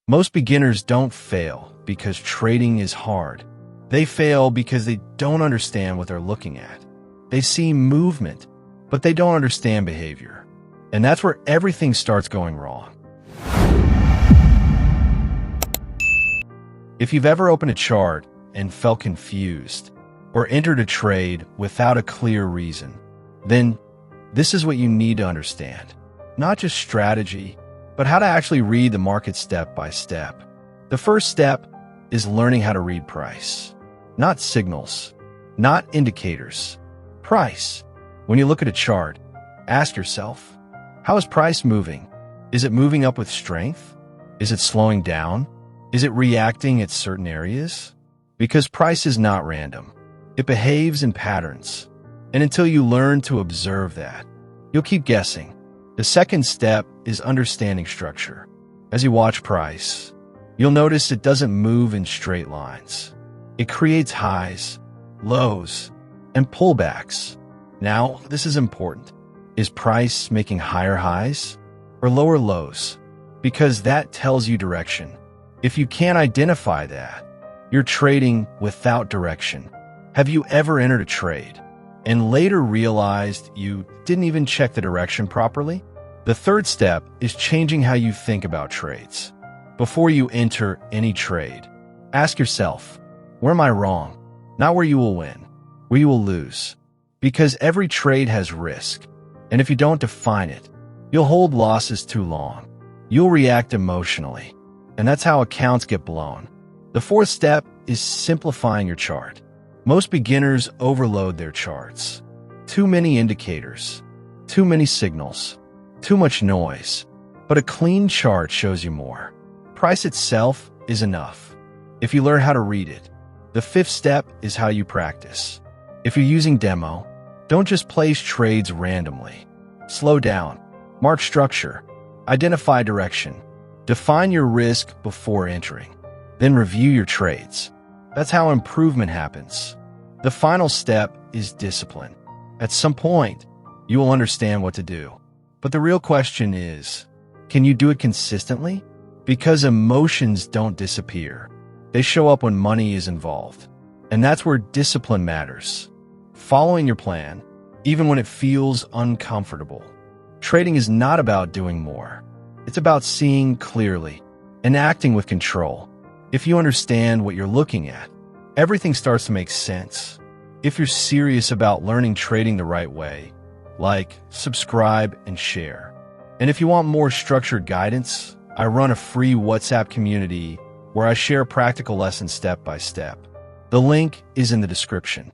Most beginners don't fail because trading is hard. They fail because they don't understand what they're looking at. They see movement, but they don't understand behavior. And that's where everything starts going wrong. If you've ever opened a chart and felt confused, or entered a trade without a clear reason, then this is what you need to understand. Not just strategy, but how to actually read the market step by step. The first step is learning how to read price. Not signals, not indicators. Price. When you look at a chart, ask yourself, how is price moving? Is it moving up with strength? Is it slowing down? Is it reacting at certain areas? Because price is not random. It behaves in patterns. And until you learn to observe that, you'll keep guessing. The second step is understanding structure. As you watch price, you'll notice it doesn't move in straight lines. It creates highs, lows, and pullbacks. Now, this is important. Is price making higher highs or lower lows? Because that tells you direction. If you can't identify that, you're trading without direction. Have you ever entered a trade and later realized you didn't even check the direction properly? The third step is changing how you think about trades. Before you enter any trade, ask yourself, where am I wrong? Not where you will win, where you will lose. Because every trade has risk, and if you don't define it, you'll hold losses too long. You'll react emotionally, and that's how accounts get blown. The fourth step is simplifying your chart. Most beginners overload their charts. Too many indicators, too many signals, too much noise. But a clean chart shows you more. Price itself is enough if you learn how to read it. The fifth step is how you practice. If you're using demo, don't just place trades randomly. Slow down, mark structure, identify direction, define your risk before entering, then review your trades. That's how improvement happens. The final step is discipline. At some point, you will understand what to do. But the real question is, can you do it consistently? Because emotions don't disappear. They show up when money is involved. And that's where discipline matters. Following your plan, even when it feels uncomfortable. Trading is not about doing more. It's about seeing clearly and acting with control. If you understand what you're looking at, everything starts to make sense. If you're serious about learning trading the right way, like, subscribe, and share. And if you want more structured guidance, I run a free WhatsApp community where I share practical lessons step by step. The link is in the description.